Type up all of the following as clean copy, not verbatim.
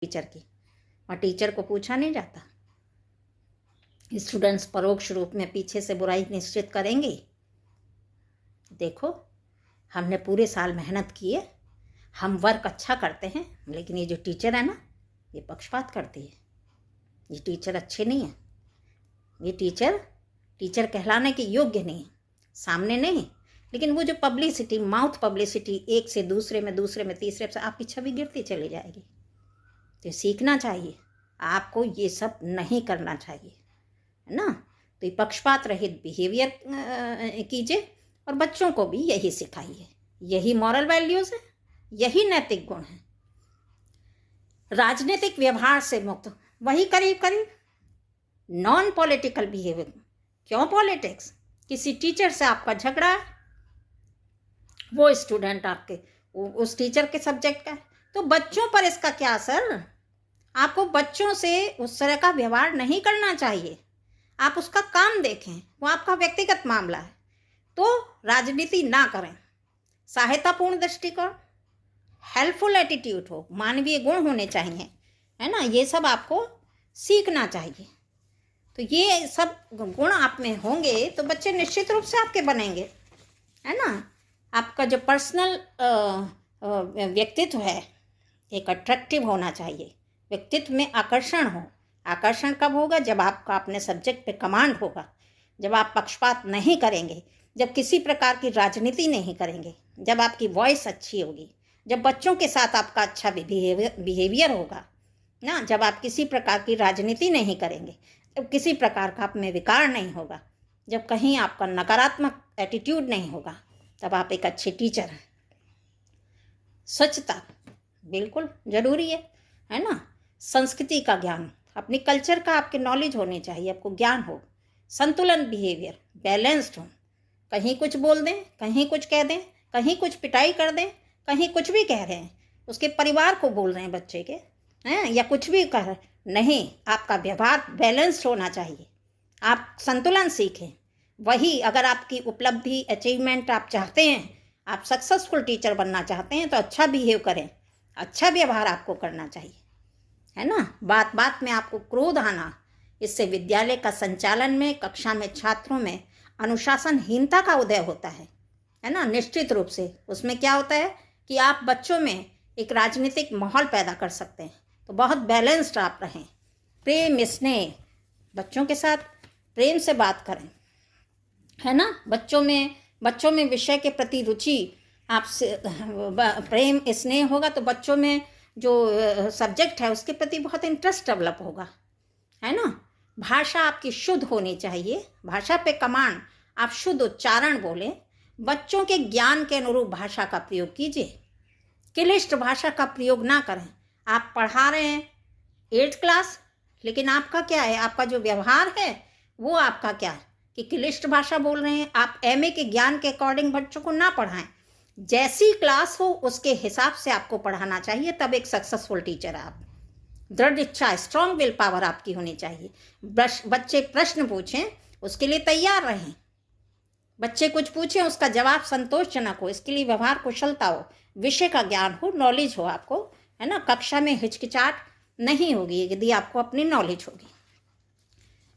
Teacher की, और teacher को पूछा नहीं जाता। स्टूडेंट्स परोक्ष रूप में पीछे से बुराई निश्चित करेंगे। देखो, हमने पूरे साल मेहनत की है, हम वर्क अच्छा करते हैं, लेकिन ये जो टीचर है ना, ये पक्षपात करती है। ये टीचर अच्छे नहीं है, ये टीचर कहलाने के योग्य नहीं है। सामने नहीं, लेकिन वो जो पब्लिसिटी, माउथ पब्लिसिटी, एक से दूसरे में, दूसरे में तीसरे से आपकी छवि गिरती चली जाएगी। तो सीखना चाहिए, आपको ये सब नहीं करना चाहिए, है ना। तो ये पक्षपात रहित बिहेवियर कीजिए और बच्चों को भी यही सिखाइए। यही मॉरल वैल्यूज़ है, यही नैतिक गुण है। राजनीतिक व्यवहार से मुक्त, वही करीब करीब नॉन पॉलिटिकल बिहेवियर। क्यों पॉलिटिक्स? किसी टीचर से आपका झगड़ा है, वो स्टूडेंट आपके उस टीचर के सब्जेक्ट का है, तो बच्चों पर इसका क्या असर? आपको बच्चों से उस तरह का व्यवहार नहीं करना चाहिए। आप उसका काम देखें, वो आपका व्यक्तिगत मामला है। तो राजनीति ना करें। सहायतापूर्ण दृष्टिकोण, हेल्पफुल एटीट्यूड हो, मानवीय गुण होने चाहिए, है ना। ये सब आपको सीखना चाहिए। तो ये सब गुण आप में होंगे तो बच्चे निश्चित रूप से आपके बनेंगे, है ना। आपका जो पर्सनल व्यक्तित्व है एक अट्रैक्टिव होना चाहिए। व्यक्तित्व में आकर्षण हो। आकर्षण कब होगा? जब आपका अपने सब्जेक्ट पे कमांड होगा, जब आप पक्षपात नहीं करेंगे, जब किसी प्रकार की राजनीति नहीं करेंगे, जब आपकी वॉइस अच्छी होगी, जब बच्चों के साथ आपका अच्छा बिहेवियर होगा ना, जब आप किसी प्रकार की राजनीति नहीं करेंगे, जब किसी प्रकार का आप में विकार नहीं होगा, जब कहीं आपका नकारात्मक एटीट्यूड नहीं होगा, तब आप एक अच्छे टीचर हैं। स्वच्छता बिल्कुल ज़रूरी है ना। संस्कृति का ज्ञान, अपनी कल्चर का आपके नॉलेज होनी चाहिए, आपको ज्ञान हो। संतुलन बिहेवियर, बैलेंस्ड हो। कहीं कुछ बोल दें, कहीं कुछ कह दें, कहीं कुछ पिटाई कर दें, कहीं कुछ भी कह रहे हैं, उसके परिवार को बोल रहे हैं बच्चे के, हैं, या कुछ भी कह नहीं, आपका व्यवहार बैलेंस्ड होना चाहिए। आप संतुलन सीखें। वही अगर आपकी उपलब्धि, अचीवमेंट आप चाहते हैं, आप सक्सेसफुल टीचर बनना चाहते हैं, तो अच्छा बिहेव करें, अच्छा व्यवहार आपको करना चाहिए, है ना। बात बात में आपको क्रोध आना, इससे विद्यालय का संचालन में, कक्षा में छात्रों में अनुशासनहीनता का उदय होता है ना। निश्चित रूप से उसमें क्या होता है कि आप बच्चों में एक राजनीतिक माहौल पैदा कर सकते हैं। तो बहुत बैलेंस्ड आप रहें। प्रेम स्नेह, बच्चों के साथ प्रेम से बात करें, है ना। बच्चों में विषय के प्रति रुचि, आपसे प्रेम स्नेह होगा तो बच्चों में जो सब्जेक्ट है उसके प्रति बहुत इंटरेस्ट डेवलप होगा, है ना। भाषा आपकी शुद्ध होनी चाहिए। भाषा पे कमांड, आप शुद्ध उच्चारण बोलें। बच्चों के ज्ञान के अनुरूप भाषा का प्रयोग कीजिए। क्लिष्ट भाषा का प्रयोग ना करें। आप पढ़ा रहे हैं 8th क्लास, लेकिन आपका क्या है, आपका जो व्यवहार है वो आपका क्या है कि क्लिष्ट भाषा बोल रहे हैं। आप MA के ज्ञान के अकॉर्डिंग बच्चों को ना पढ़ाएं। जैसी क्लास हो उसके हिसाब से आपको पढ़ाना चाहिए, तब एक सक्सेसफुल टीचर है आप। दृढ़ इच्छा, स्ट्रॉन्ग विल पावर आपकी होनी चाहिए। बच्चे प्रश्न पूछें, उसके लिए तैयार रहें। बच्चे कुछ पूछें, उसका जवाब संतोषजनक हो, इसके लिए व्यवहार कुशलता हो, विषय का ज्ञान हो, नॉलेज हो आपको, है ना। कक्षा में हिचकिचाहट नहीं होगी यदि आपको अपनी नॉलेज होगी,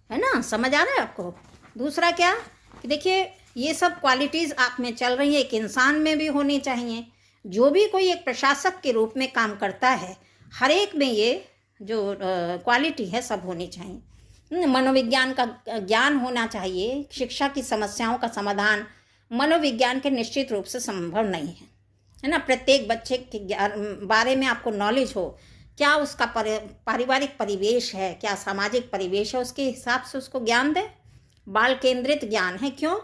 है ना। समझ आ रहा है आपको? दूसरा क्या कि देखिए, ये सब क्वालिटीज़ आप में चल रही है, एक इंसान में भी होनी चाहिए। जो भी कोई एक प्रशासक के रूप में काम करता है, हर एक में ये जो क्वालिटी है सब होनी चाहिए। मनोविज्ञान का ज्ञान होना चाहिए। शिक्षा की समस्याओं का समाधान मनोविज्ञान के निश्चित रूप से संभव नहीं है ना। प्रत्येक बच्चे के बारे में आपको नॉलेज हो, क्या उसका पारिवारिक परिवेश है, क्या सामाजिक परिवेश है, उसके हिसाब से उसको ज्ञान दें। बाल केंद्रित ज्ञान है। क्यों?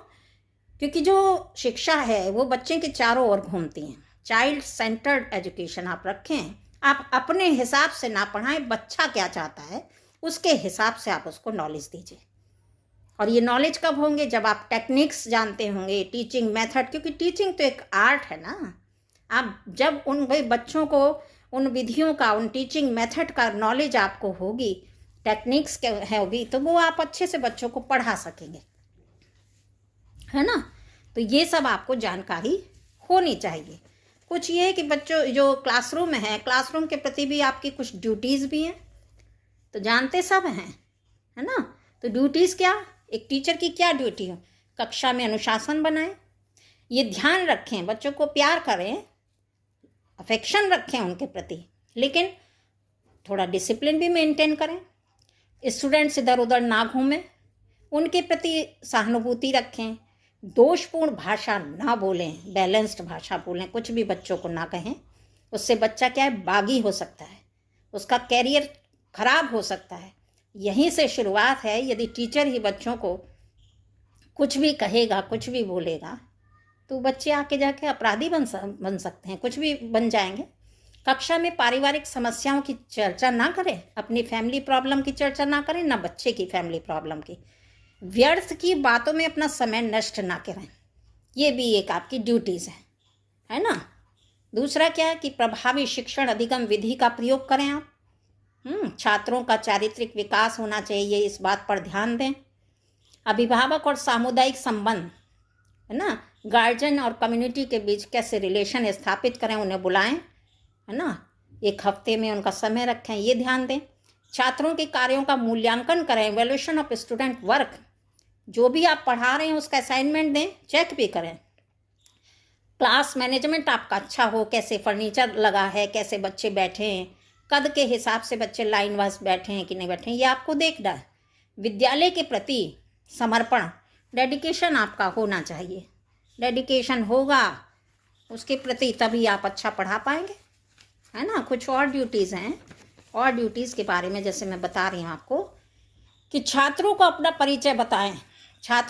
क्योंकि जो शिक्षा है वो बच्चे के चारों ओर घूमती हैं। चाइल्ड सेंटर्ड एजुकेशन आप रखें। आप अपने हिसाब से ना पढ़ाएं, बच्चा क्या चाहता है उसके हिसाब से आप उसको नॉलेज दीजिए। और ये नॉलेज कब होंगे? जब आप टेक्निक्स जानते होंगे, टीचिंग मेथड, क्योंकि टीचिंग तो एक आर्ट है ना। आप जब उन बच्चों को उन विधियों का, उन टीचिंग मेथड का नॉलेज आपको होगी, टेक्निक्स के होगी, तो वो आप अच्छे से बच्चों को पढ़ा सकेंगे, है ना। तो ये सब आपको जानकारी होनी चाहिए। कुछ ये है कि बच्चों जो क्लासरूम है, क्लासरूम के प्रति भी आपकी कुछ ड्यूटीज़ भी हैं, तो जानते सब हैं, है ना। तो ड्यूटीज़ क्या, एक टीचर की क्या ड्यूटी हो, कक्षा में अनुशासन बनाएं, ये ध्यान रखें, बच्चों को प्यार करें, अफेक्शन रखें उनके प्रति, लेकिन थोड़ा डिसिप्लिन भी मेंटेन करें, स्टूडेंट्स इधर उधर ना घूमें, उनके प्रति सहानुभूति रखें, दोषपूर्ण भाषा ना बोलें, बैलेंस्ड भाषा बोलें, कुछ भी बच्चों को ना कहें, उससे बच्चा क्या है, बागी हो सकता है, उसका कैरियर खराब हो सकता है। यहीं से शुरुआत है। यदि टीचर ही बच्चों को कुछ भी कहेगा, कुछ भी बोलेगा, तो बच्चे आके जाके अपराधी बन सकते हैं, कुछ भी बन जाएंगे। कक्षा में पारिवारिक समस्याओं की चर्चा ना करें, अपनी फैमिली प्रॉब्लम की चर्चा ना करें, ना बच्चे की फैमिली प्रॉब्लम की। व्यर्थ की बातों में अपना समय नष्ट ना करें, ये भी एक आपकी ड्यूटीज़ है ना। दूसरा क्या है कि प्रभावी शिक्षण अधिगम विधि का प्रयोग करें आप। छात्रों का चारित्रिक विकास होना चाहिए, इस बात पर ध्यान दें। अभिभावक और सामुदायिक संबंध, है ना, गार्जियन और कम्युनिटी के बीच कैसे रिलेशन स्थापित करें, उन्हें बुलाएं, है ना, एक हफ्ते में उनका समय रखें, ये ध्यान दें। छात्रों के कार्यों का मूल्यांकन करें, इवैल्यूएशन ऑफ स्टूडेंट वर्क, जो भी आप पढ़ा रहे हैं उसका असाइनमेंट दें, चेक भी करें। क्लास मैनेजमेंट आपका अच्छा हो, कैसे फर्नीचर लगा है, कैसे बच्चे बैठे हैं, कद के हिसाब से बच्चे लाइन वाइज बैठे हैं कि नहीं बैठे हैं, ये आपको देखना है। विद्यालय के प्रति समर्पण, डेडिकेशन आपका होना चाहिए। डेडिकेशन होगा उसके प्रति तभी आप अच्छा पढ़ा पाएंगे, है ना। कुछ और ड्यूटीज़ हैं, और ड्यूटीज़ के बारे में जैसे मैं बता रही हूँ आपको कि छात्रों को अपना परिचय बताएं। छात्र